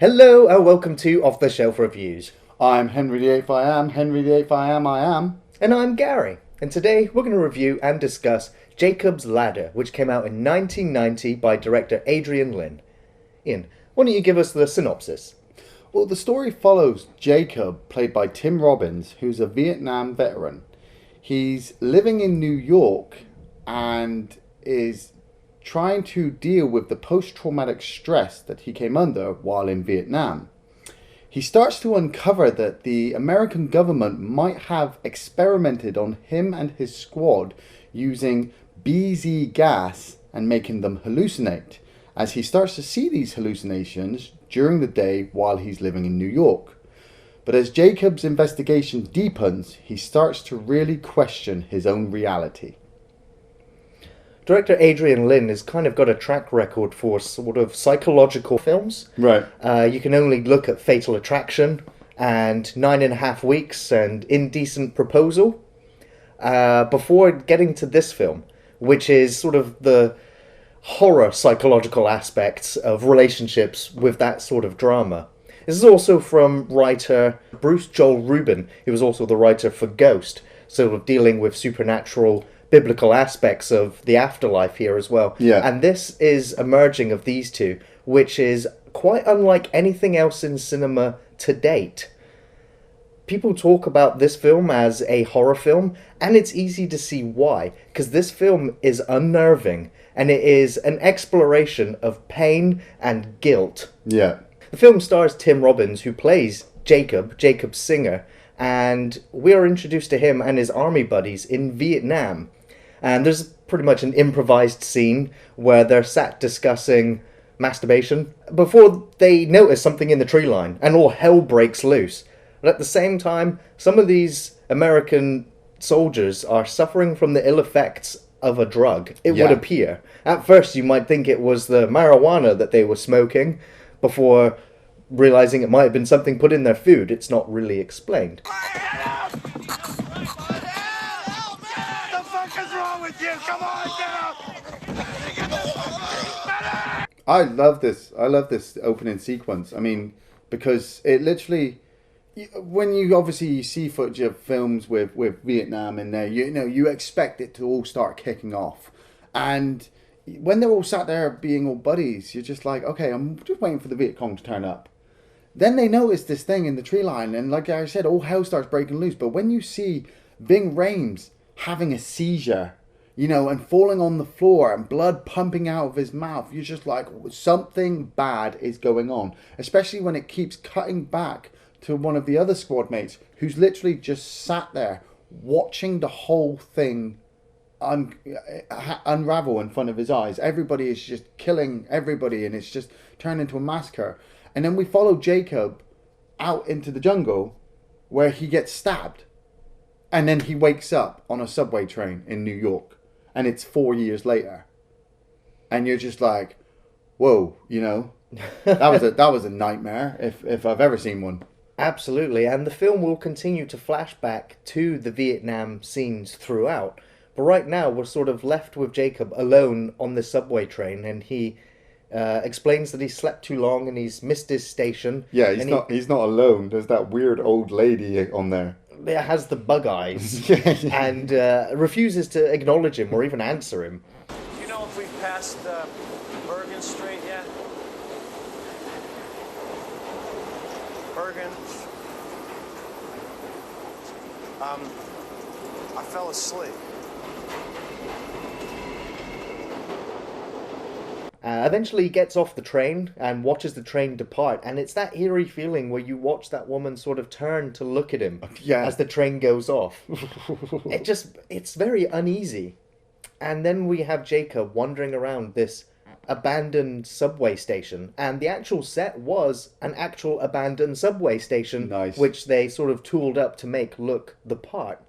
Hello and welcome to Off the Shelf Reviews. I'm Henry the Eighth. I am Henry the Eighth. I am. And I'm Gary. And today we're going to review and discuss Jacob's Ladder, which came out in 1990 by director Adrian Lyne. Iain, why don't you give us the synopsis? Well, the story follows Jacob, played by Tim Robbins, who's a Vietnam veteran. He's living in New York and is trying to deal with the post-traumatic stress that he came under while in Vietnam. He starts to uncover that the American government might have experimented on him and his squad using BZ gas and making them hallucinate, as he starts to see these hallucinations during the day while he's living in New York. But as Jacob's investigation deepens, he starts to really question his own reality. Director Adrian Lyne has kind of got a track record for sort of psychological films. Right. You can only look at Fatal Attraction and 9.5 Weeks and Indecent Proposal before getting to this film, which is sort of the horror psychological aspects of relationships with that sort of drama. This is also from writer Bruce Joel Rubin, who was also the writer for Ghost, sort of dealing with supernatural biblical aspects of the afterlife here as well. Yeah. And this is a merging of these two, which is quite unlike anything else in cinema to date. People talk about this film as a horror film, and it's easy to see why, because this film is unnerving, and it is an exploration of pain and guilt. Yeah. The film stars Tim Robbins, who plays Jacob Singer, and we are introduced to him and his army buddies in Vietnam. And there's pretty much an improvised scene where they're sat discussing masturbation before they notice something in the tree line, and all hell breaks loose. But at the same time, some of these American soldiers are suffering from the ill effects of a drug, it would appear. At first you might think it was the marijuana that they were smoking, before realizing it might have been something put in their food. It's not really explained. I love this opening sequence. I mean, because it literally, when you see footage of films with Vietnam in there, you expect it to all start kicking off. And when they're all sat there being all buddies, you're just like, okay, I'm just waiting for the Viet Cong to turn up. Then they notice this thing in the tree line, and like I said, all hell starts breaking loose. But when you see Ving Rhames having a seizure, and falling on the floor and blood pumping out of his mouth, you're just like, something bad is going on. Especially when it keeps cutting back to one of the other squad mates who's literally just sat there watching the whole thing unravel in front of his eyes. Everybody is just killing everybody, and it's just turned into a massacre. And then we follow Jacob out into the jungle where he gets stabbed. And then he wakes up on a subway train in New York. And it's 4 years later. And you're just like, whoa, that was a nightmare if I've ever seen one. Absolutely, and the film will continue to flashback to the Vietnam scenes throughout. But right now we're sort of left with Jacob alone on the subway train, and he explains that he slept too long and he's missed his station. Yeah, he's not alone. There's that weird old lady on there. It has the bug eyes and refuses to acknowledge him or even answer him. Do you know if we've passed Bergen Street yet? Bergen. I fell asleep. Eventually he gets off the train and watches the train depart, and it's that eerie feeling where you watch that woman sort of turn to look at him as the train goes off. It's very uneasy. And then we have Jacob wandering around this abandoned subway station, and the actual set was an actual abandoned subway station, which they sort of tooled up to make look the part.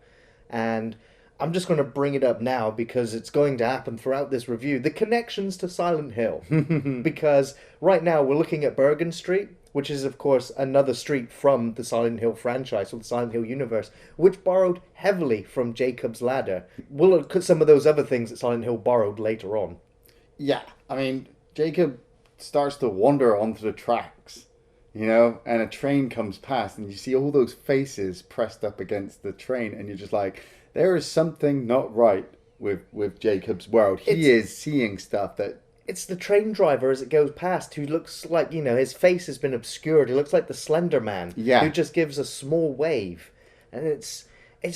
And I'm just going to bring it up now because it's going to happen throughout this review. The connections to Silent Hill. Because right now we're looking at Bergen Street, which is, of course, another street from the Silent Hill franchise, or the Silent Hill universe, which borrowed heavily from Jacob's Ladder. We'll look at some of those other things that Silent Hill borrowed later on. Yeah, I mean, Jacob starts to wander onto the tracks you know, and a train comes past and you see all those faces pressed up against the train, and you're just like, there is something not right with Jacob's world. He is seeing stuff that... It's the train driver as it goes past who looks like, you know, his face has been obscured. He looks like the Slender Man, who just gives a small wave. And it's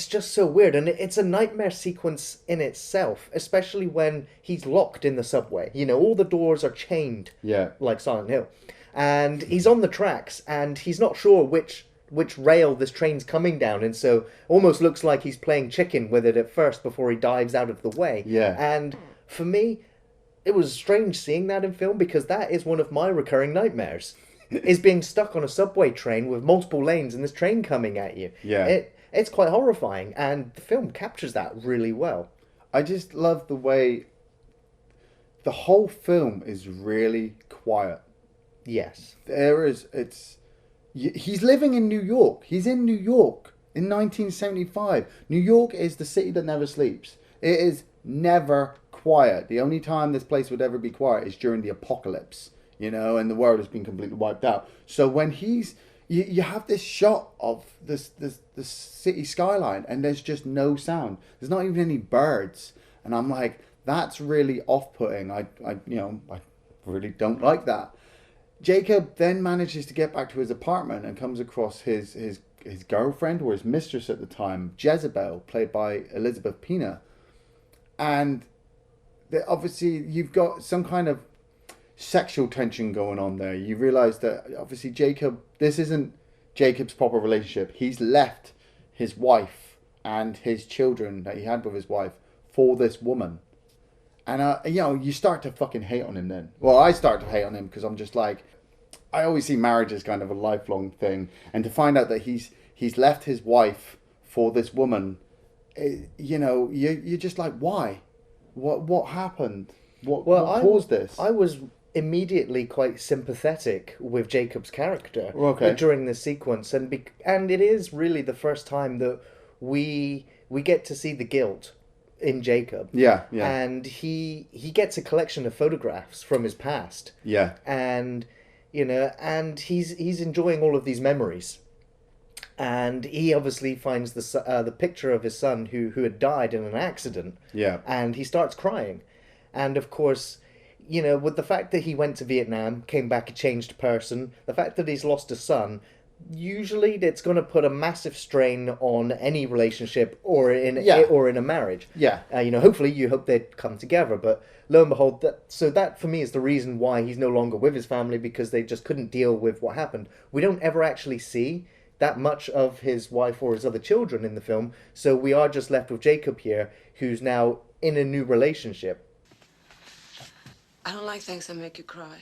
just so weird. And it's a nightmare sequence in itself, especially when he's locked in the subway. You know, all the doors are chained, like Silent Hill. And he's on the tracks, and he's not sure which rail this train's coming down, and so almost looks like he's playing chicken with it at first before he dives out of the way. And for me, it was strange seeing that in film, because that is one of my recurring nightmares, is being stuck on a subway train with multiple lanes and this train coming at you. It's quite horrifying, and the film captures that really well. I just love the way the whole film is really quiet. Yes. He's living in New York. He's in New York in 1975. New York is the city that never sleeps. It is never quiet. The only time this place would ever be quiet is during the apocalypse, you know, and the world has been completely wiped out. So when you have this shot of this city skyline, and there's just no sound. There's not even any birds, and I'm like, that's really off-putting. I really don't like that. Jacob then manages to get back to his apartment and comes across his girlfriend, or his mistress at the time, Jezebel, played by Elizabeth Peña. And obviously you've got some kind of sexual tension going on there. You realise that obviously this isn't Jacob's proper relationship. He's left his wife and his children that he had with his wife for this woman. And, you start to fucking hate on him then. Well, I start to hate on him because I'm just like, I always see marriage as kind of a lifelong thing. And to find out that he's left his wife for this woman, you're just like, why? What happened? What caused this? I was immediately quite sympathetic with Jacob's character during this sequence. And it is really the first time that we get to see the guilt in Jacob. And he gets a collection of photographs from his past. And and he's enjoying all of these memories. And he obviously finds the picture of his son who had died in an accident. And he starts crying. And of course, with the fact that he went to Vietnam, came back a changed person, the fact that he's lost a son, usually it's going to put a massive strain on any relationship or in a marriage. Hopefully you hope they come together, but lo and behold, that for me is the reason why he's no longer with his family, because they just couldn't deal with what happened. We don't ever actually see that much of his wife or his other children in the film, so we are just left with Jacob here, who's now in a new relationship. I don't like things that make you cry.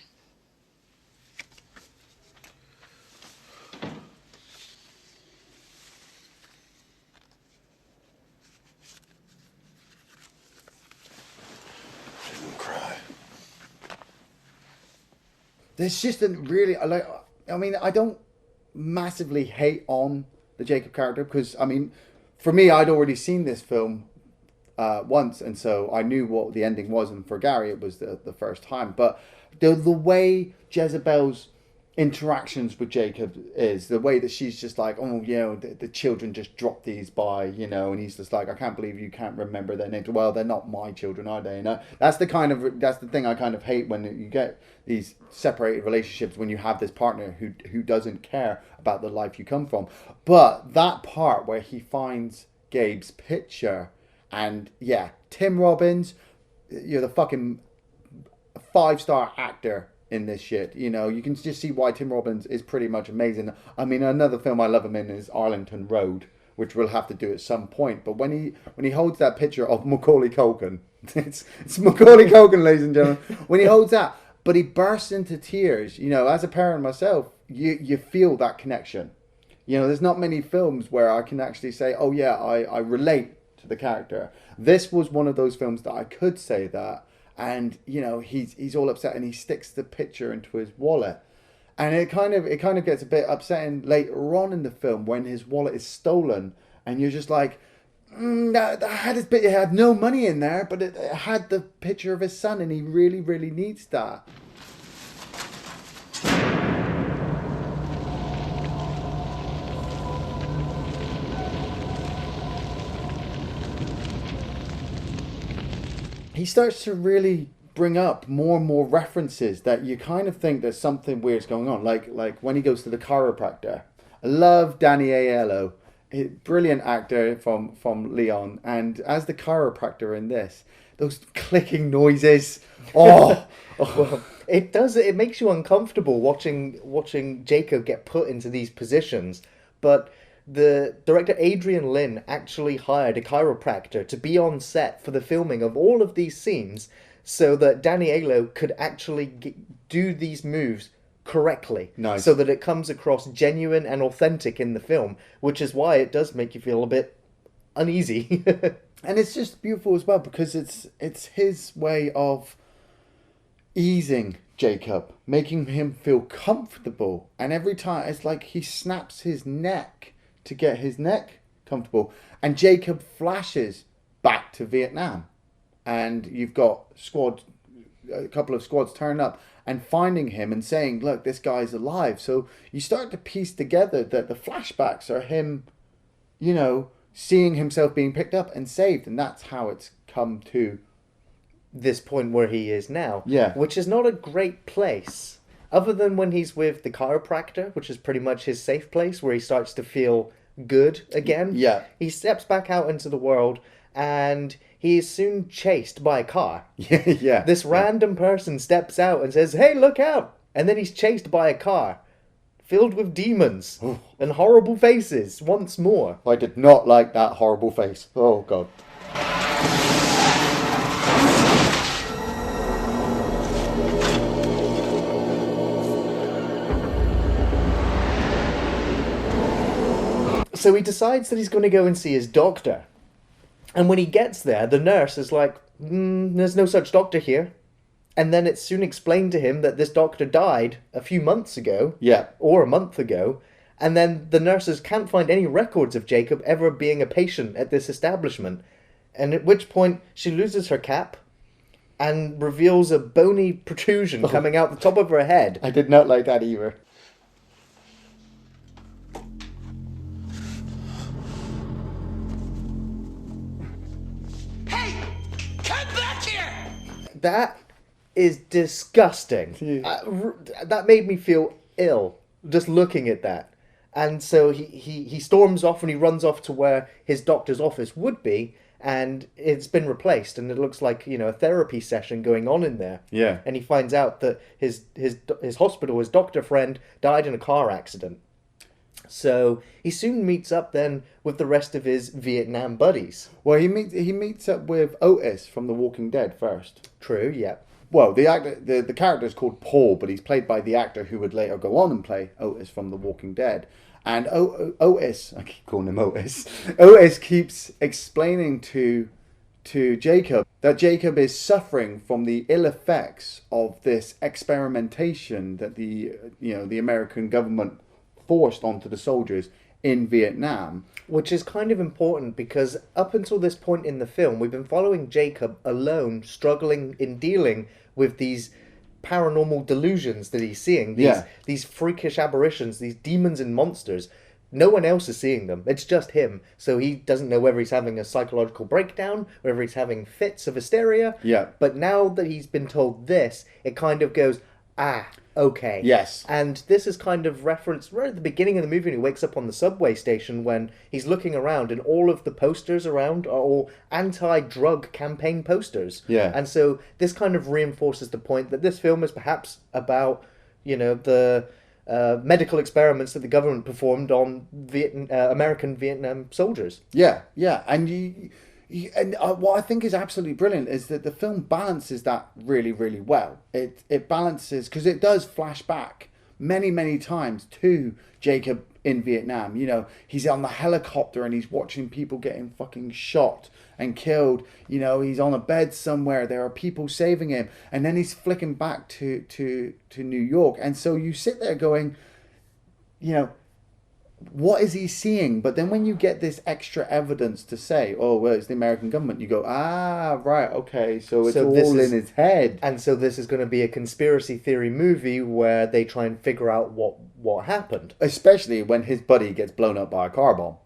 There's just I don't massively hate on the Jacob character, because, for me, I'd already seen this film once, and so I knew what the ending was, and for Gary, it was the first time. But the way Jezebel's interactions with Jacob is, the way that she's just like, the children just dropped these by, and he's just like, I can't believe you can't remember their names. Well, they're not my children, are they? That's the thing I kind of hate, when you get these separated relationships, when you have this partner who doesn't care about the life you come from. But that part where he finds Gabe's picture, and Tim Robbins, you're the fucking 5-star actor in this shit. You can just see why Tim Robbins is pretty much amazing. Another film I love him in is Arlington Road, which we'll have to do at some point. But when he holds that picture of Macaulay Culkin, it's Macaulay Culkin, ladies and gentlemen. When he holds that, but he bursts into tears. As a parent myself, you feel that connection. There's not many films where I can actually say, oh yeah, I relate to the character. This was one of those films that I could say that. And he's all upset, and he sticks the picture into his wallet, and it kind of gets a bit upsetting later on in the film when his wallet is stolen, and you're just like, that it had no money in there, but it had the picture of his son, and he really, really needs that. he starts to really bring up more and more references that you kind of think there's something weird's going on. Like when he goes to the chiropractor. I love Danny Aiello, a brilliant actor from Lyne, and as the chiropractor in this, those clicking noises. Oh, Well, it does. It makes you uncomfortable watching Jacob get put into these positions. But the director Adrian Lyne actually hired a chiropractor to be on set for the filming of all of these scenes, so that Danny Aiello could actually do these moves correctly. Nice. So that it comes across genuine and authentic in the film, which is why it does make you feel a bit uneasy. And it's just beautiful as well because it's his way of easing Jacob, making him feel comfortable. And every time it's like he snaps his neck to get his neck comfortable. And Jacob flashes back to Vietnam. And you've got a couple of squads turn up and finding him and saying, look, this guy's alive. So you start to piece together that the flashbacks are him, seeing himself being picked up and saved. And that's how it's come to this point where he is now. Yeah. Which is not a great place. Other than when he's with the chiropractor, which is pretty much his safe place, where he starts to feel good again. Yeah. He steps back out into the world, and he is soon chased by a car. Yeah. This random person steps out and says, hey, look out! And then he's chased by a car filled with demons and horrible faces once more. I did not like that horrible face. Oh, God. So he decides that he's going to go and see his doctor. And when he gets there, the nurse is like, there's no such doctor here. And then it's soon explained to him that this doctor died a few months ago. Yeah. Or a month ago. And then the nurses can't find any records of Jacob ever being a patient at this establishment. And at which point she loses her cap and reveals a bony protrusion coming out the top of her head. I did not like that either. That is disgusting. Yeah. That made me feel ill just looking at that. And so he storms off and he runs off to where his doctor's office would be, and it's been replaced, and it looks like, a therapy session going on in there. Yeah. And he finds out that his hospital, his doctor friend, died in a car accident. So he soon meets up then with the rest of his Vietnam buddies. Well, he meets up with Otis from The Walking Dead first. True, yeah. Well, the character is called Paul, but he's played by the actor who would later go on and play Otis from The Walking Dead. And Otis, I keep calling him Otis. Otis keeps explaining to Jacob that Jacob is suffering from the ill effects of this experimentation that the American government forced onto the soldiers in Vietnam. Which is kind of important because up until this point in the film, we've been following Jacob alone, struggling in dealing with these paranormal delusions that he's seeing. These freakish apparitions, these demons and monsters. No one else is seeing them. It's just him. So he doesn't know whether he's having a psychological breakdown, whether he's having fits of hysteria. Yeah. But now that he's been told this, it kind of goes, okay. Yes. And this is kind of referenced right at the beginning of the movie when he wakes up on the subway station, when he's looking around and all of the posters around are all anti-drug campaign posters. Yeah. And so this kind of reinforces the point that this film is perhaps about, the medical experiments that the government performed on American Vietnam soldiers. Yeah. And what I think is absolutely brilliant is that the film balances that really, really well. It balances, because it does flash back many, many times to Jacob in Vietnam. He's on the helicopter and he's watching people getting fucking shot and killed. He's on a bed somewhere. There are people saving him. And then he's flicking back to New York. And so you sit there going, what is he seeing? But then when you get this extra evidence to say, oh, well, it's the American government, you go, right, okay, so it's all in his head. And so this is going to be a conspiracy theory movie where they try and figure out what happened. Especially when his buddy gets blown up by a car bomb.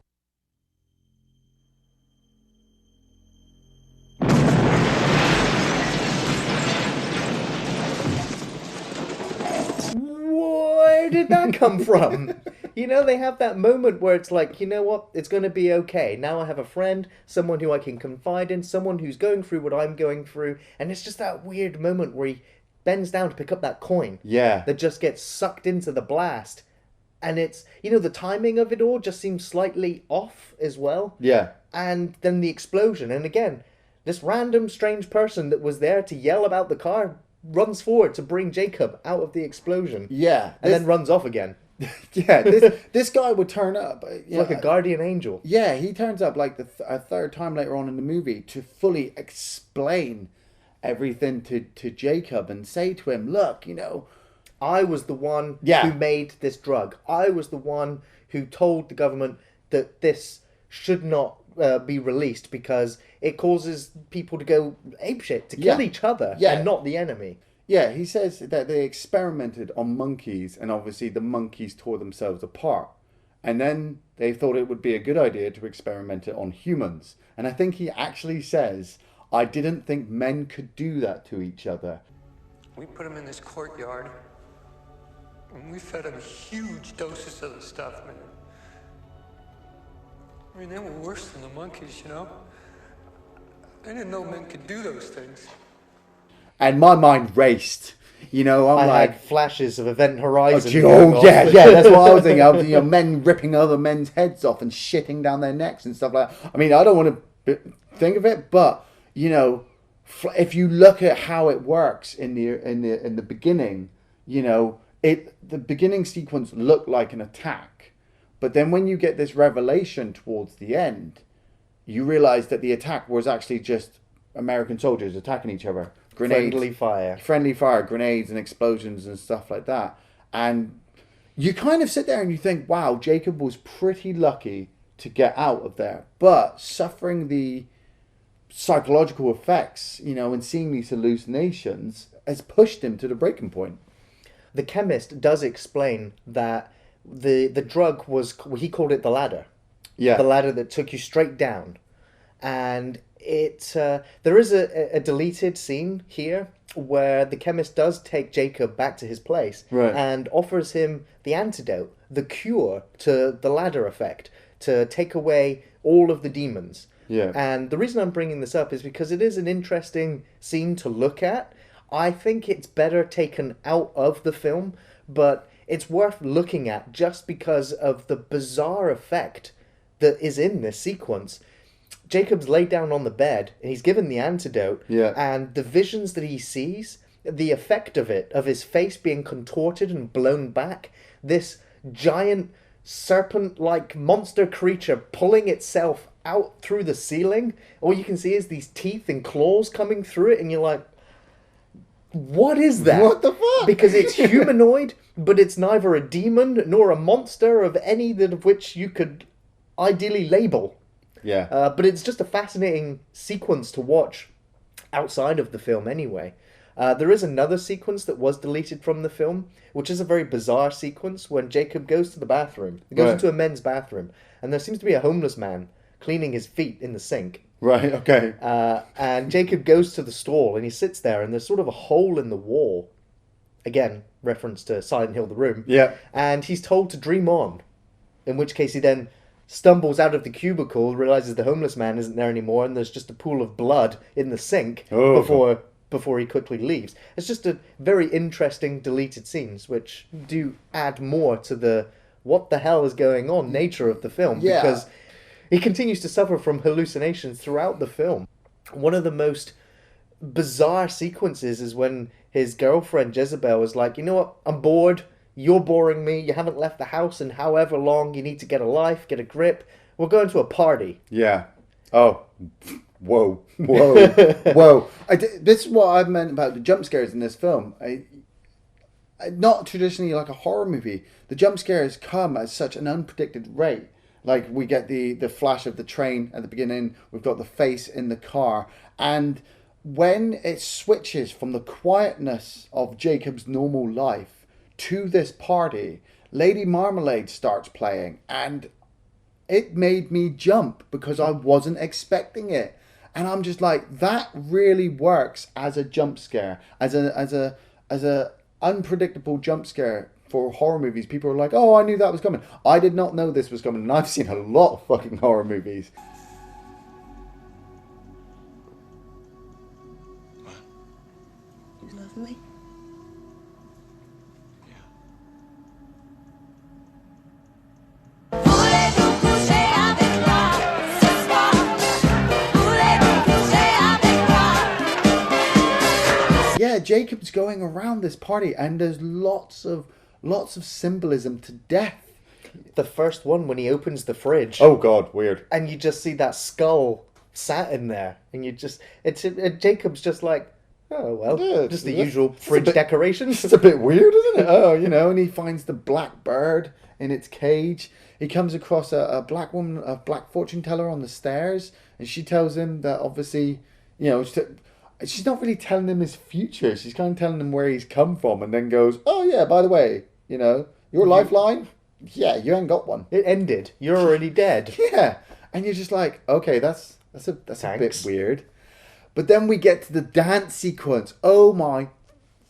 Where did that come from? You know, they have that moment where it's like, you know what, it's going to be okay. Now I have a friend, someone who I can confide in, someone who's going through what I'm going through. And it's just that weird moment where he bends down to pick up that coin. Yeah. That just gets sucked into the blast. And it's, you know, the timing of it all just seems slightly off as well. Yeah. And then the explosion. And again, this random strange person that was there to yell about the car runs forward to bring Jacob out of the explosion. Yeah. And then runs off again. Yeah, this guy would turn up. Like a guardian angel. Yeah, he turns up like a third time later on in the movie to fully explain everything to Jacob and say to him, look, you know, I was the one who made this drug. I was the one who told the government that this should not be released because it causes people to go apeshit, to kill each other and not the enemy. Yeah, he says that they experimented on monkeys and obviously the monkeys tore themselves apart. And then they thought it would be a good idea to experiment it on humans. And I think he actually says, I didn't think men could do that to each other. We put them in this courtyard and we fed them huge doses of the stuff, man. I mean, they were worse than the monkeys, you know? I didn't know men could do those things. And my mind raced. You know, I had flashes of Event Horizon. Yeah, that's what I was thinking. You know, men ripping other men's heads off and shitting down their necks and stuff like that. I mean, I don't want to think of it, but you know, if you look at how it works in the beginning, you know, the beginning sequence looked like an attack, but then when you get this revelation towards the end, you realize that the attack was actually just American soldiers attacking each other. Grenades, friendly fire, grenades and explosions and stuff like that. And you kind of sit there and you think, wow, Jacob was pretty lucky to get out of there. But suffering the psychological effects, you know, and seeing these hallucinations has pushed him to the breaking point. The chemist does explain that the drug was, he called it the ladder. Yeah. The ladder that took you straight down. And there is a deleted scene here where the chemist does take Jacob back to his place and offers him the antidote, the cure to the ladder effect, to take away all of the demons. Yeah. And the reason I'm bringing this up is because it is an interesting scene to look at. I think it's better taken out of the film, but it's worth looking at just because of the bizarre effect that is in this sequence. Jacob's laid down on the bed and he's given the antidote. Yeah. And the visions that he sees, the effect of it, of his face being contorted and blown back, this giant serpent-like monster creature pulling itself out through the ceiling. All you can see is these teeth and claws coming through it, and you're like, what is that? What the fuck? Because it's humanoid, but it's neither a demon nor a monster of any of which you could ideally label. Yeah. But it's just a fascinating sequence to watch outside of the film anyway. There is another sequence that was deleted from the film, which is a very bizarre sequence when Jacob goes to the bathroom. He goes into a men's bathroom, and there seems to be a homeless man cleaning his feet in the sink. Right, okay. And Jacob goes to the stall, and he sits there, and there's sort of a hole in the wall. Again, reference to Silent Hill, The Room. Yeah. And he's told to dream on, in which case he then stumbles out of the cubicle, realizes the homeless man isn't there anymore, and there's just a pool of blood in the sink before he quickly leaves. It's just a very interesting deleted scenes, which do add more to the what the hell is going on nature of the film, because he continues to suffer from hallucinations throughout the film. One of the most bizarre sequences is when his girlfriend Jezebel is like, you know what, I'm bored. You're boring me. You haven't left the house in however long. You need to get a life, get a grip. We're going to a party. Yeah. Oh, whoa. Whoa. This is what I've meant about the jump scares in this film. Not traditionally like a horror movie. The jump scares come at such an unpredicted rate. Like we get the flash of the train at the beginning. We've got the face in the car. And when it switches from the quietness of Jacob's normal life to this party, Lady Marmalade starts playing, and it made me jump because I wasn't expecting it. And I'm just like, that really works as a jump scare, as a unpredictable jump scare for horror movies, people are like, oh, I knew that was coming. I did not know this was coming, and I've seen a lot of fucking horror movies. You love me? Yeah, Jacob's going around this party, and there's lots of symbolism to death. The first one, when he opens the fridge. Oh god, weird. And you just see that skull sat in there, and Jacob's just like, oh well, Yeah, just the usual fridge decorations. It's a bit weird, isn't it? Oh, and he finds the black bird in its cage. He comes across a black woman, a black fortune teller on the stairs, and she tells him that obviously, she's not really telling him his future. She's kind of telling him where he's come from, and then goes, oh yeah, by the way, your lifeline, yeah, you ain't got one. It ended. You're already dead. Yeah, and you're just like, okay, that's a bit weird. But then we get to the dance sequence. Oh my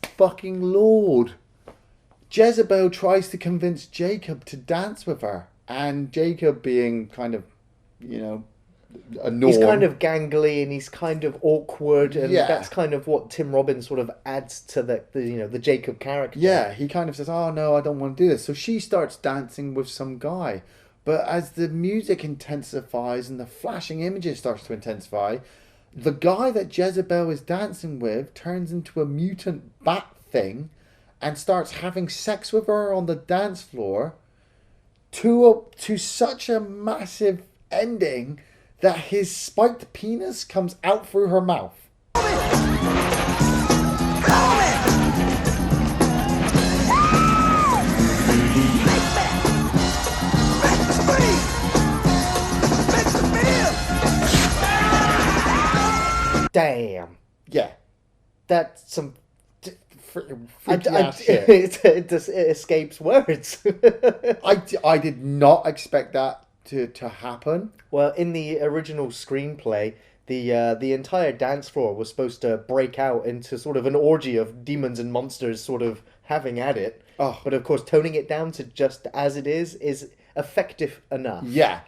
fucking lord! Jezebel tries to convince Jacob to dance with her, and Jacob, being kind of, a norm. He's kind of gangly and he's kind of awkward, and that's kind of what Tim Robbins sort of adds to the Jacob character. Yeah, he kind of says, oh no, I don't want to do this. So she starts dancing with some guy. But as the music intensifies and the flashing images starts to intensify, the guy that Jezebel is dancing with turns into a mutant bat thing and starts having sex with her on the dance floor to such a massive ending that his spiked penis comes out through her mouth. Damn. Yeah. That's some... It escapes words. I did not expect that to happen. Well, in the original screenplay, the entire dance floor was supposed to break out into sort of an orgy of demons and monsters sort of having at it. Oh. But of course, toning it down to just as it is effective enough. Yeah.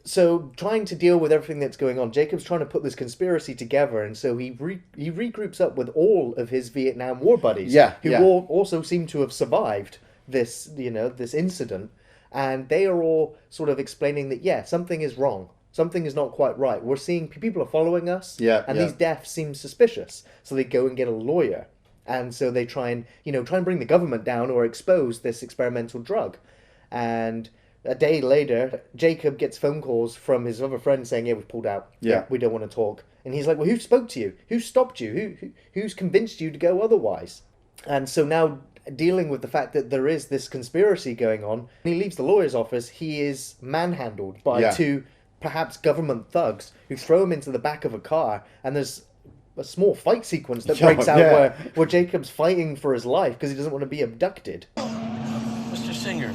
So, trying to deal with everything that's going on, Jacob's trying to put this conspiracy together, and so he regroups up with all of his Vietnam War buddies, who all also seem to have survived this, this incident, and they are all sort of explaining that, something is wrong. Something is not quite right. We're seeing people are following us, these deaths seem suspicious. So they go and get a lawyer, and so they try and bring the government down or expose this experimental drug, and a day later, Jacob gets phone calls from his other friend saying, we've pulled out. Yeah. We don't want to talk. And he's like, well, who spoke to you? Who stopped you? Who's convinced you to go otherwise? And so now, dealing with the fact that there is this conspiracy going on, when he leaves the lawyer's office, he is manhandled by two, perhaps government thugs, who throw him into the back of a car, and there's a small fight sequence that breaks out where Jacob's fighting for his life because he doesn't want to be abducted. Mr. Singer.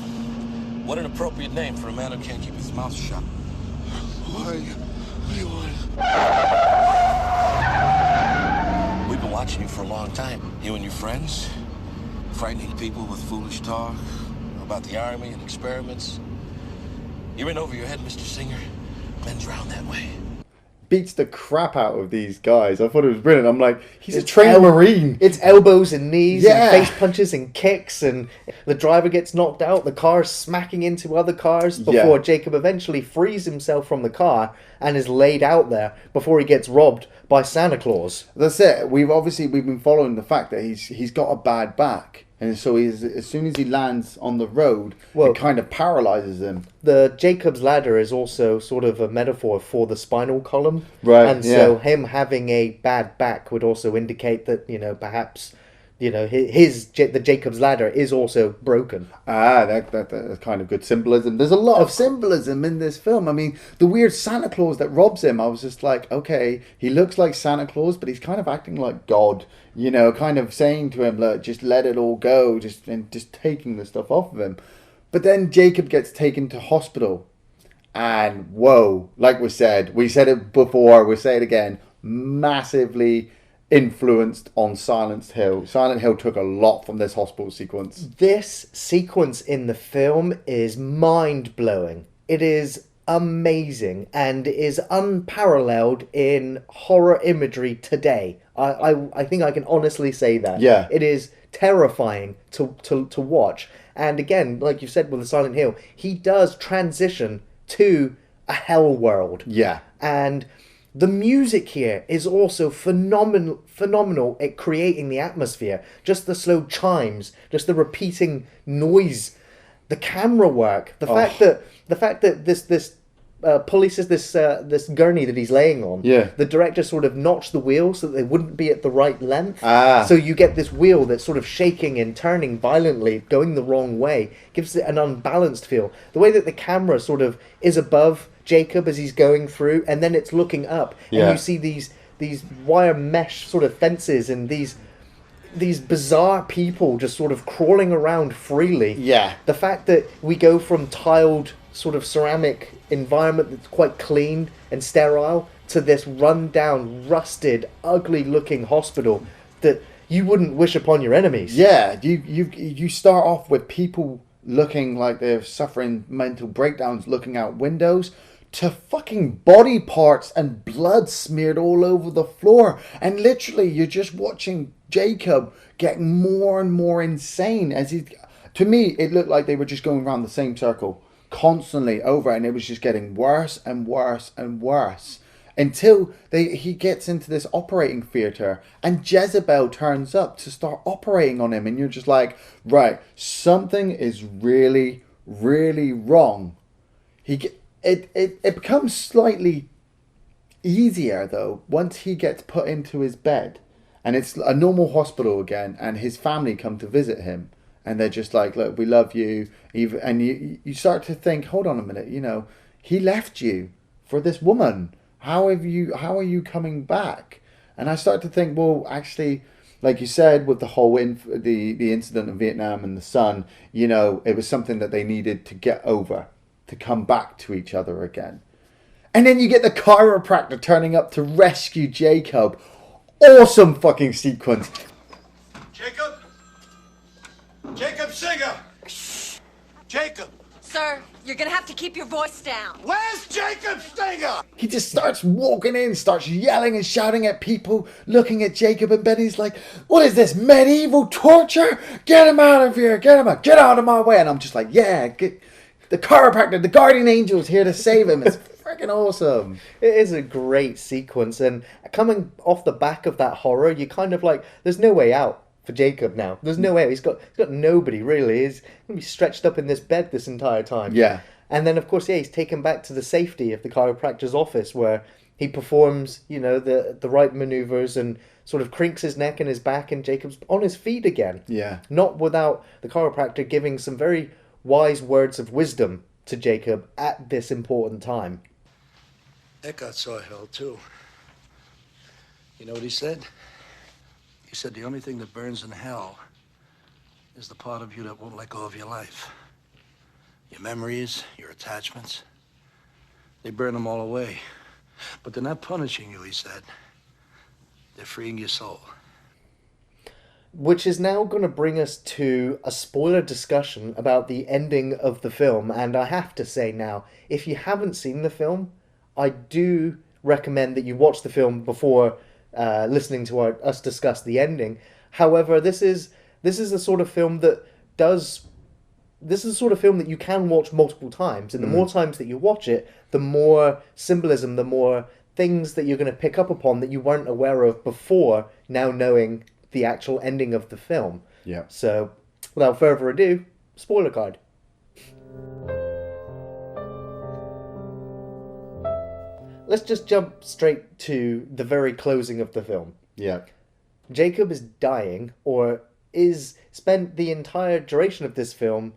What an appropriate name for a man who can't keep his mouth shut. What do you want? We've been watching you for a long time. You and your friends, frightening people with foolish talk about the army and experiments. You're in over your head, Mr. Singer. Men drown that way. Beats the crap out of these guys. I thought it was brilliant. I'm like, he's a trained Marine. It's elbows and knees and face punches and kicks, and the driver gets knocked out, the car's smacking into other cars before Jacob eventually frees himself from the car and is laid out there before he gets robbed by Santa Claus. That's it. We've been following the fact that he's got a bad back. And so as soon as he lands on the road, it kind of paralyzes him. The Jacob's ladder is also sort of a metaphor for the spinal column. Right. And so him having a bad back would also indicate that, perhaps, the Jacob's ladder is also broken. That's kind of good symbolism. There's a lot of symbolism in this film. I mean, the weird Santa Claus that robs him, I was just like, okay, he looks like Santa Claus, but he's kind of acting like God, kind of saying to him, look, just let it all go, just taking the stuff off of him. But then Jacob gets taken to hospital, and whoa, like we said it before, we'll say it again, massively influenced on Silent Hill. Silent Hill took a lot from this hospital sequence. This sequence in the film is mind-blowing. It is amazing and is unparalleled in horror imagery today. I think I can honestly say that. Yeah. It is terrifying to watch. And again, like you said with the Silent Hill, he does transition to a hell world. Yeah. And the music here is also phenomenal at creating the atmosphere. Just the slow chimes, just the repeating noise, the camera work, the fact that this pulley says this gurney that he's laying on. Yeah. The director sort of notched the wheel so that they wouldn't be at the right length. Ah. So you get this wheel that's sort of shaking and turning violently, going the wrong way, gives it an unbalanced feel. The way that the camera sort of is above Jacob as he's going through, and then it's looking up, and you see these wire mesh sort of fences and these bizarre people just sort of crawling around freely. Yeah. The fact that we go from tiled sort of ceramic environment that's quite clean and sterile to this run-down, rusted, ugly-looking hospital that you wouldn't wish upon your enemies. Yeah, you start off with people looking like they're suffering mental breakdowns, looking out windows, to fucking body parts and blood smeared all over the floor. And literally, you're just watching Jacob get more and more insane as he... To me, it looked like they were just going around the same circle constantly over, and it was just getting worse and worse and worse until he gets into this operating theater and Jezebel turns up to start operating on him, and you're just like, right, something is really, really wrong. It becomes slightly easier though once he gets put into his bed and it's a normal hospital again, and his family come to visit him. And they're just like, look, we love you. And you start to think, hold on a minute, he left you for this woman. How are you coming back? And I start to think, well, actually, like you said, with the whole the incident in Vietnam and the son, it was something that they needed to get over, to come back to each other again. And then you get the chiropractor turning up to rescue Jacob. Awesome fucking sequence. Jacob Singer! Jacob! Sir, you're gonna have to keep your voice down. Where's Jacob Singer? He just starts walking in, starts yelling and shouting at people, looking at Jacob, and Benny's like, what is this, medieval torture? Get him out of here, get him out, get out of my way. And I'm just like, yeah, get the chiropractor, the guardian angel is here to save him. It's freaking awesome. It is a great sequence, and coming off the back of that horror, you kind of like, there's no way out for Jacob now. There's no way. He's got nobody really. He's going to be stretched up in this bed this entire time. Yeah. And then of course, he's taken back to the safety of the chiropractor's office where he performs, the right maneuvers and sort of crinks his neck and his back, and Jacob's on his feet again. Yeah. Not without the chiropractor giving some very wise words of wisdom to Jacob at this important time. Eckhart saw hell too. You know what he said? He said the only thing that burns in hell is the part of you that won't let go of your life. Your memories, your attachments. They burn them all away. But they're not punishing you, he said. They're freeing your soul. Which is now going to bring us to a spoiler discussion about the ending of the film. And I have to say now, if you haven't seen the film, I do recommend that you watch the film before listening to us discuss the ending. However, this is the sort of film that you can watch multiple times, and the more times that you watch it, the more symbolism, the more things that you're going to pick up upon that you weren't aware of before, now knowing the actual ending of the film. Yeah. So, without further ado, spoiler card. Let's just jump straight to the very closing of the film. Yeah. Jacob is dying, or is spent the entire duration of this film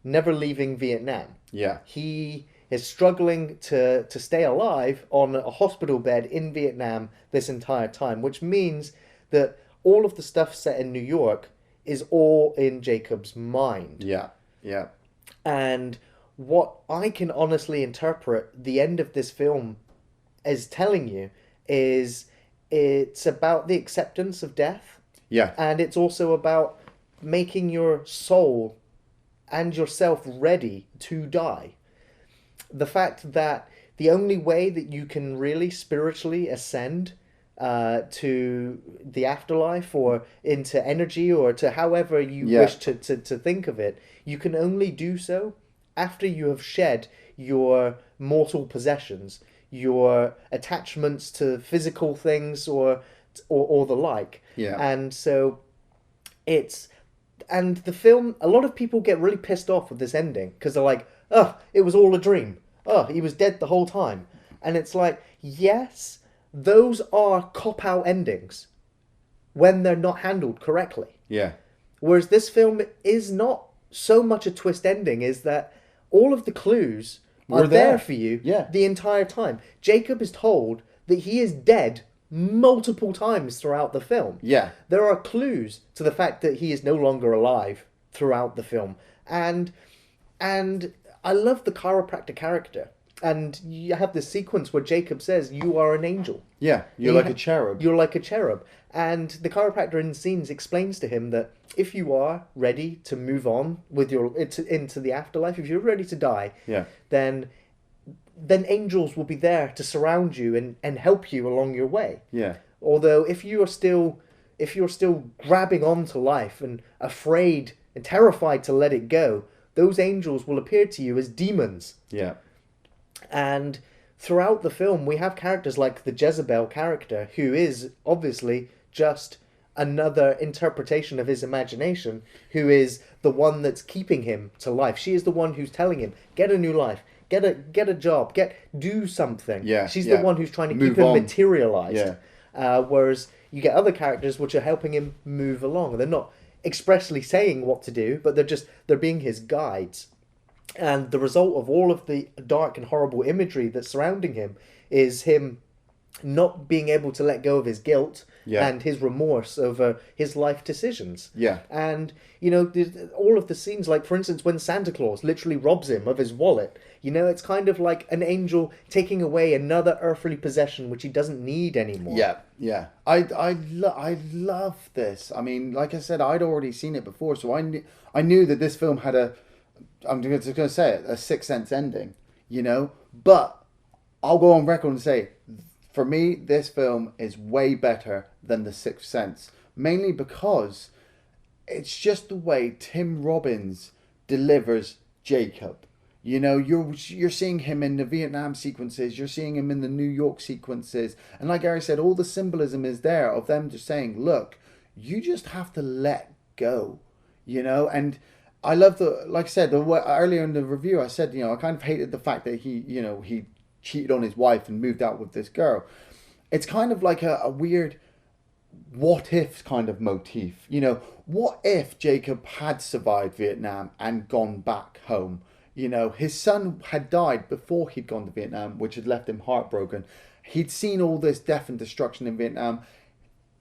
never leaving Vietnam. Yeah. He is struggling to stay alive on a hospital bed in Vietnam this entire time, which means that all of the stuff set in New York is all in Jacob's mind. Yeah. Yeah. And what I can honestly interpret the end of this film as telling you is it's about the acceptance of death. Yeah. And it's also about making your soul and yourself ready to die. The fact that the only way that you can really spiritually ascend to the afterlife or into energy or to however you wish to think of it, you can only do so after you have shed your mortal possessions, your attachments to physical things or the like. Yeah. And so and the film, a lot of people get really pissed off with this ending because they're like, oh, it was all a dream. Oh, he was dead the whole time. And it's like, yes, those are cop-out endings when they're not handled correctly. Yeah. Whereas this film is not so much a twist ending, is that all of the clues are there for you the entire time. Jacob is told that he is dead multiple times throughout the film. Yeah. There are clues to the fact that he is no longer alive throughout the film. And I love the chiropractor character. And you have this sequence where Jacob says, you are an angel. Yeah, you're like a cherub. You're like a cherub. And the chiropractor in the scenes explains to him that if you are ready to move on with into the afterlife, if you're ready to die, then angels will be there to surround you and help you along your way. Yeah. Although if you're still grabbing onto life and afraid and terrified to let it go, those angels will appear to you as demons. Yeah. And throughout the film, we have characters like the Jezebel character, who is obviously just another interpretation of his imagination, who is the one that's keeping him to life. She is the one who's telling him, get a new life, get a job, do something. Yeah, She's the one who's trying to keep him materialized. Yeah. Whereas you get other characters which are helping him move along. They're not expressly saying what to do, but they're being his guides. And the result of all of the dark and horrible imagery that's surrounding him is him not being able to let go of his guilt and his remorse over his life decisions. Yeah. And, all of the scenes, like, for instance, when Santa Claus literally robs him of his wallet, it's kind of like an angel taking away another earthly possession which he doesn't need anymore. Yeah, yeah. I love this. I mean, like I said, I'd already seen it before, so I knew that this film had I'm just going to say it, a Sixth Sense ending, But I'll go on record and say, for me, this film is way better than The Sixth Sense. Mainly because it's just the way Tim Robbins delivers Jacob. You're seeing him in the Vietnam sequences, you're seeing him in the New York sequences. And like Gary said, all the symbolism is there of them just saying, look, you just have to let go, And I love like I said, earlier in the review, I said, I kind of hated the fact that he cheated on his wife and moved out with this girl. It's kind of like a weird what if kind of motif. What if Jacob had survived Vietnam and gone back home? His son had died before he'd gone to Vietnam, which had left him heartbroken. He'd seen all this death and destruction in Vietnam.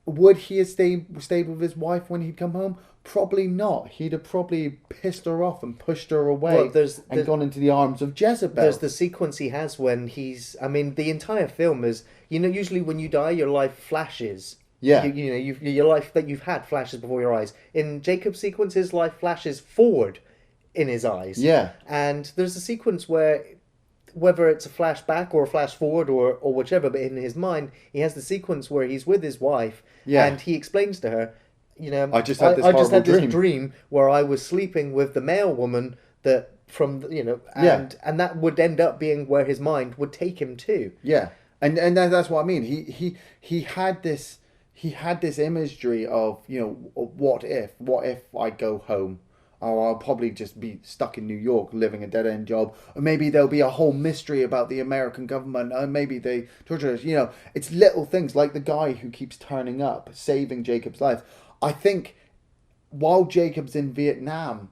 Would he have stayed with his wife when he'd come home? Probably not. He'd have probably pissed her off and pushed her away and gone into the arms of Jezebel. There's the sequence he has when the entire film is, usually when you die, your life flashes. Yeah. Your life that you've had flashes before your eyes. In Jacob's sequence, his life flashes forward in his eyes. Yeah. And there's a sequence where, whether it's a flashback or a flash forward or whichever, but in his mind, he has the sequence where he's with his wife and he explains to her, I just had this dream where I was sleeping with the male woman and that would end up being where his mind would take him to. Yeah. And that's what I mean. He had this imagery of, what if I go home? Or I'll probably just be stuck in New York living a dead-end job. Or maybe there'll be a whole mystery about the American government. Or maybe they torture us. It's little things like the guy who keeps turning up, saving Jacob's life. I think while Jacob's in Vietnam,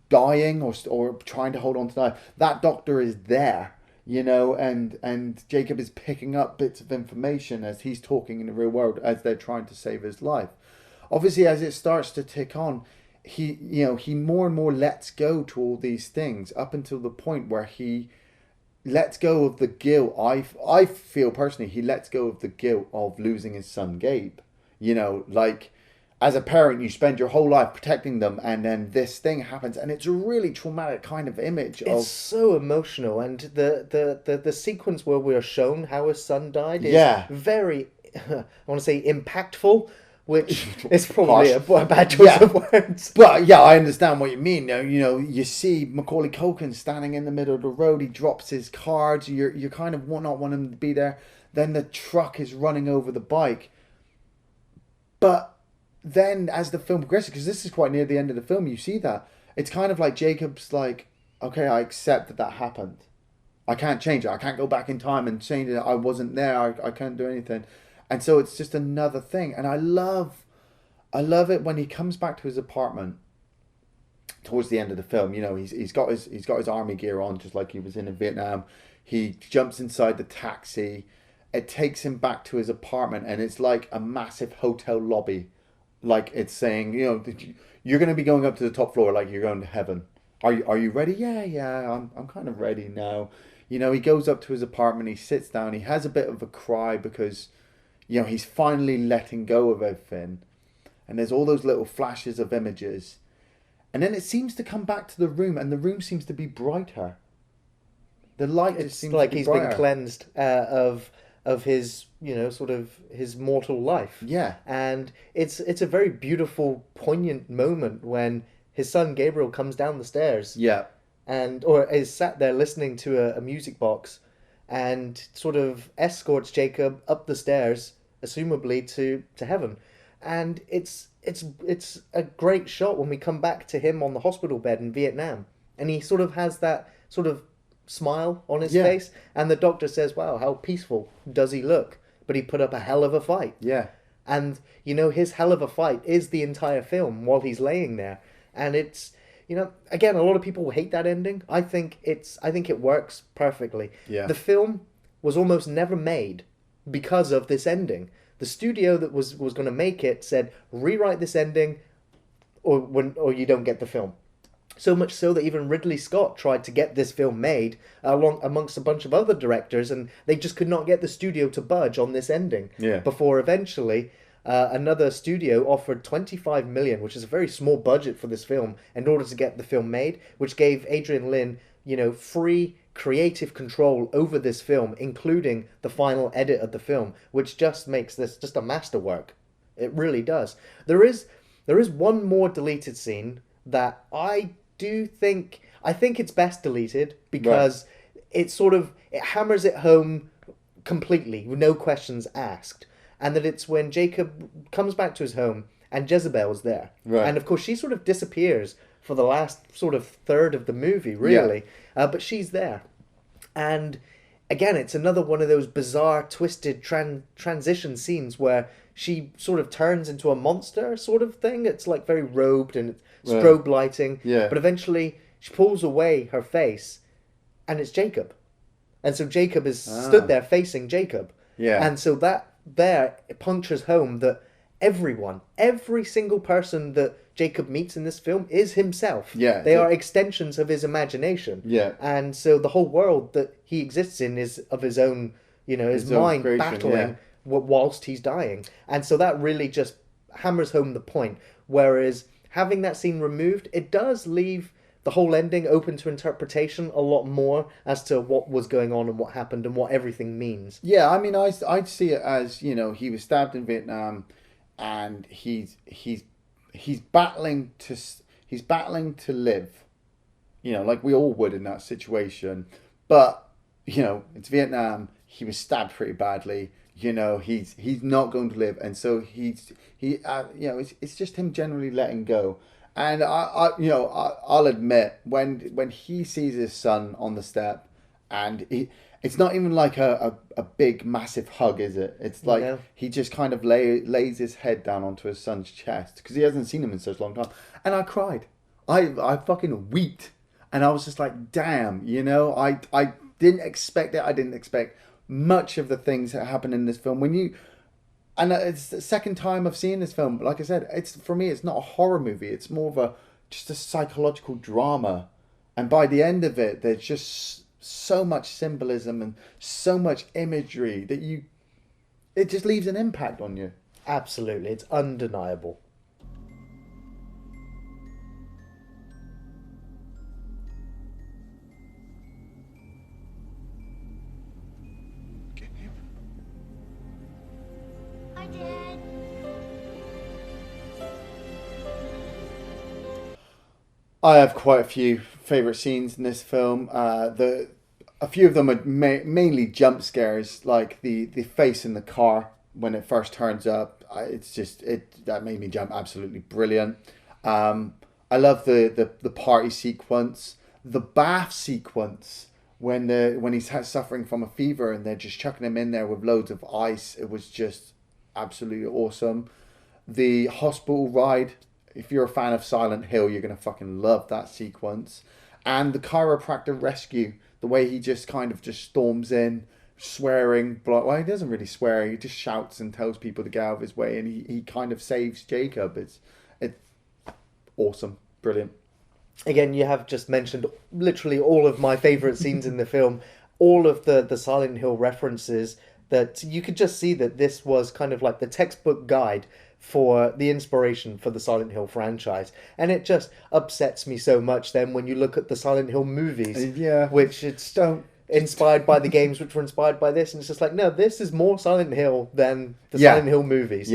dying or trying to hold on to life, that doctor is there, and Jacob is picking up bits of information as he's talking in the real world as they're trying to save his life. Obviously, as it starts to tick on, he more and more lets go to all these things up until the point where he lets go of the guilt. I feel personally he lets go of the guilt of losing his son Gabe. You know, like as a parent, you spend your whole life protecting them, and then this thing happens, and it's a really traumatic kind of image. It's so emotional, and the sequence where we're shown how his son died is very, I want to say, impactful, which is probably a bad choice of words. But yeah, I understand what you mean. You know, you see Macaulay Culkin standing in the middle of the road. He drops his cards. You kind of not want him to be there. Then the truck is running over the bike. But then as the film progresses, because this is quite near the end of the film, you see that it's kind of like Jacob's like, okay, I accept that happened. I can't change it. I can't go back in time and change it. I wasn't there. I can't do anything. And so it's just another thing. And I love it when he comes back to his apartment towards the end of the film. You know, he's got his army gear on, just like he was in Vietnam. He jumps inside the taxi. It takes him back to his apartment, and it's like a massive hotel lobby. Like it's saying, you know, you're going to be going up to the top floor like you're going to heaven. Are you ready? Yeah, I'm kind of ready now. You know, he goes up to his apartment, he sits down, he has a bit of a cry because, you know, he's finally letting go of everything. And there's all those little flashes of images. And then it seems to come back to the room, and the room seems to be brighter. The light just seems like to be he's brighter. been cleansed of his, you know, sort of his mortal life. Yeah. And it's a very beautiful, poignant moment when his son Gabriel comes down the stairs. Yeah. Or is sat there listening to a music box and sort of escorts Jacob up the stairs, assumably to heaven. And it's a great shot when we come back to him on the hospital bed in Vietnam. And he sort of has that sort of smile on his face, and the doctor says, wow, how peaceful does he look, but he put up a hell of a fight. And you know, his hell of a fight is the entire film while he's laying there. And it's, you know, again, a lot of people hate that ending. I think it works perfectly. The film was almost never made because of this ending. The studio that was going to make it said, rewrite this ending or you don't get the film. So much so that even Ridley Scott tried to get this film made amongst a bunch of other directors, and they just could not get the studio to budge on this ending. Before eventually another studio offered 25 million, which is a very small budget for this film, in order to get the film made, which gave Adrian Lyne, you know, free creative control over this film, including the final edit of the film, which just makes this just a masterwork. It really does. There is one more deleted scene that I think it's best deleted because it hammers it home completely with no questions asked, and that it's when Jacob comes back to his home and Jezebel's there, and of course she sort of disappears for the last sort of third of the movie, really, but she's there, and again it's another one of those bizarre twisted transition scenes where she sort of turns into a monster sort of thing. It's like very robed and strobe lighting. But eventually she pulls away her face and it's Jacob. And so Jacob is stood there facing Jacob. And so that there it punctures home that every single person that Jacob meets in this film is himself. They are extensions of his imagination. And so the whole world that he exists in is of his own, you know, his mind creation, battling whilst he's dying. And so that really just hammers home the point. Whereas having that scene removed, it does leave the whole ending open to interpretation a lot more as to what was going on and what happened and what everything means. I mean, I'd see it as, you know, he was stabbed in Vietnam, and he's battling to live, you know, like we all would in that situation. But you know, it's Vietnam. He was stabbed pretty badly. You know, he's not going to live, and so you know, it's just him generally letting go. And I'll admit when he sees his son on the step, and it's not even like a big massive hug, is it? It's like he just kind of lays his head down onto his son's chest because he hasn't seen him in such a long time, and I cried. I fucking wept, and I was just like, damn, you know, I didn't expect it. I didn't expect much of the things that happen in this film. And it's the second time I've seen this film. Like I said, for me, it's not a horror movie. It's more of just a psychological drama. And by the end of it, there's just so much symbolism and so much imagery that it just leaves an impact on you. Absolutely, it's undeniable. Hi, Dad. I have quite a few favourite scenes in this film. A few of them are mainly jump scares, like the face in the car when it first turns up. That made me jump. Absolutely brilliant. I love the party sequence, the bath sequence when he's suffering from a fever and they're just chucking him in there with loads of ice. It was just absolutely awesome. The hospital ride. If you're a fan of Silent Hill, you're going to fucking love that sequence. And the chiropractor rescue, the way he just kind of just storms in, swearing. Well, he doesn't really swear. He just shouts and tells people to get out of his way. And he kind of saves Jacob. It's awesome. Brilliant. Again, you have just mentioned literally all of my favourite scenes in the film. All of the Silent Hill references that you could just see that this was kind of like the textbook guide for the inspiration for the Silent Hill franchise. And it just upsets me so much then when you look at the Silent Hill movies, which it's inspired by the games which were inspired by this, and it's just like, no, this is more Silent Hill than the Silent Hill movies.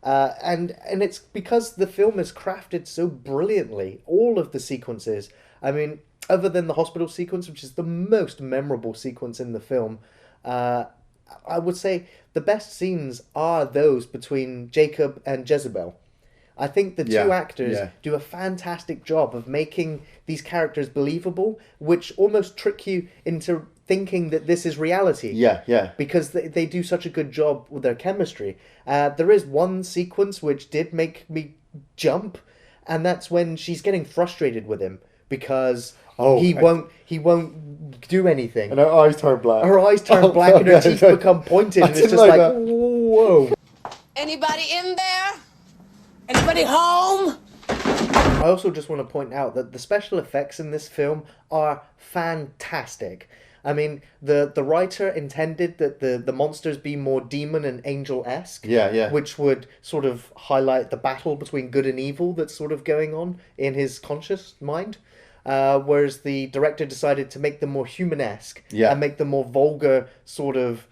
And it's because the film is crafted so brilliantly. All of the sequences, I mean, other than the hospital sequence, which is the most memorable sequence in the film, I would say the best scenes are those between Jacob and Jezebel. I think the two actors do a fantastic job of making these characters believable, which almost trick you into thinking that this is reality. Because they do such a good job with their chemistry. There is one sequence which did make me jump, and that's when she's getting frustrated with him because he won't do anything. And her eyes turn black. Her eyes turn black and her teeth become pointed, and it's just like whoa. Anybody in there? Anybody home? I also just want to point out that the special effects in this film are fantastic. I mean, the writer intended that the monsters be more demon and angel-esque. Which would sort of highlight the battle between good and evil that's sort of going on in his conscious mind. Whereas the director decided to make them more human-esque and make them more vulgar sort of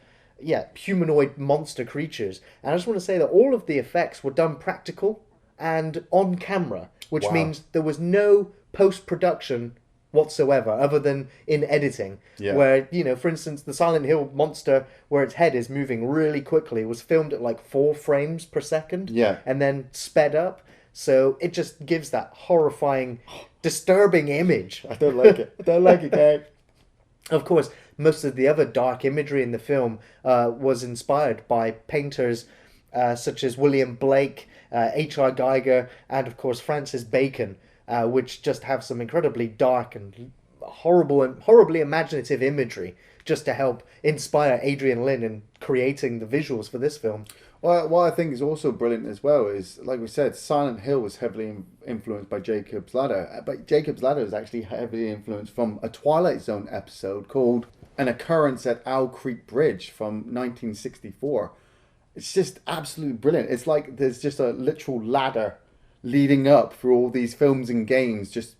humanoid monster creatures. And I just want to say that all of the effects were done practical and on camera, which means there was no post-production whatsoever other than in editing, where, you know, for instance, the Silent Hill monster where its head is moving really quickly was filmed at like 4 frames per second and then sped up, so it just gives that horrifying, disturbing image. I don't like it. I don't like it, guys. Of course, most of the other dark imagery in the film was inspired by painters such as William Blake, H.R. Geiger, and of course Francis Bacon, which just have some incredibly dark and horribly imaginative imagery just to help inspire Adrian Lyne in creating the visuals for this film. Well, what I think is also brilliant as well is, like we said, Silent Hill was heavily influenced by Jacob's Ladder. But Jacob's Ladder is actually heavily influenced from a Twilight Zone episode called An Occurrence at Owl Creek Bridge from 1964. It's just absolutely brilliant. It's like there's just a literal ladder leading up through all these films and games, just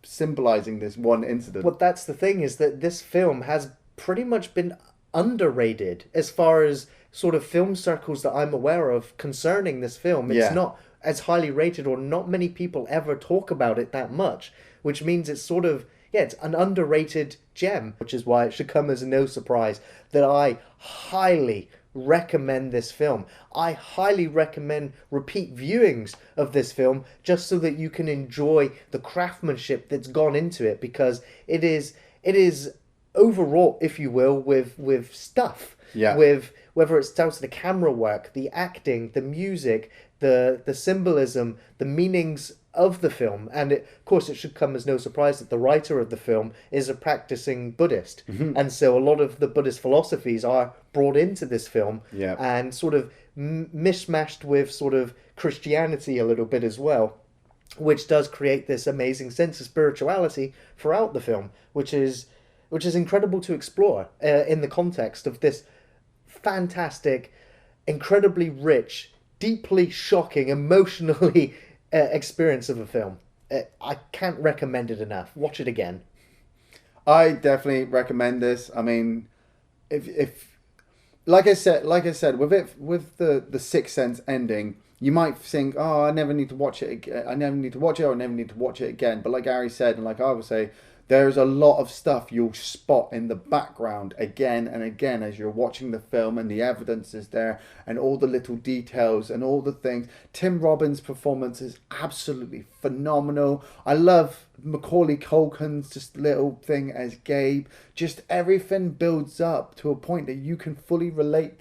symbolizing this one incident. Well, that's the thing, is that this film has pretty much been underrated as far as sort of film circles that I'm aware of concerning this film. It's not as highly rated, or not many people ever talk about it that much, which means it's sort of, it's an underrated gem, which is why it should come as no surprise that I highly recommend this film. I highly recommend repeat viewings of this film just so that you can enjoy the craftsmanship that's gone into it, because it is overwrought, if you will, with stuff. With whether it's down to the camera work, the acting, the music, the symbolism, the meanings of the film. And of course, it should come as no surprise that the writer of the film is a practicing Buddhist. And so a lot of the Buddhist philosophies are brought into this film and sort of mishmashed with sort of Christianity a little bit as well, which does create this amazing sense of spirituality throughout the film, which is which is incredible to explore in the context of this fantastic, incredibly rich, deeply shocking, emotionally experience of a film. I can't recommend it enough. Watch it again. I definitely recommend this. I mean, if like I said, with the Sixth Sense ending, you might think, oh, I never need to watch it again. I never need to watch it, or I never need to watch it again. But like Gary said, and like I would say, there's a lot of stuff you'll spot in the background again and again as you're watching the film, and the evidence is there, and all the little details and all the things. Tim Robbins' performance is absolutely phenomenal. I love Macaulay Culkin's just little thing as Gabe. Just everything builds up to a point that you can fully relate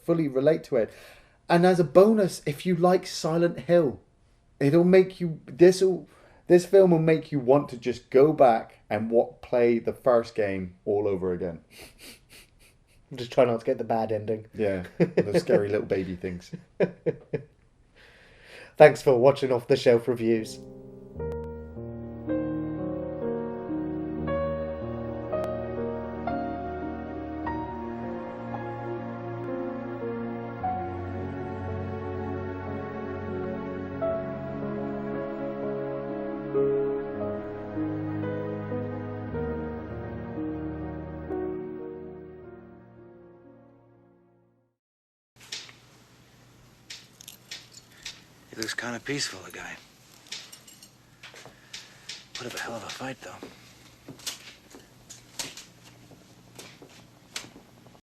to it. And as a bonus, if you like Silent Hill, it'll make you this film will make you want to just go back and play the first game all over again. Just try not to get the bad ending. Yeah, the scary little baby things. Thanks for watching Off the Shelf Reviews. He looks kind of peaceful, the guy. Put up a hell of a fight, though.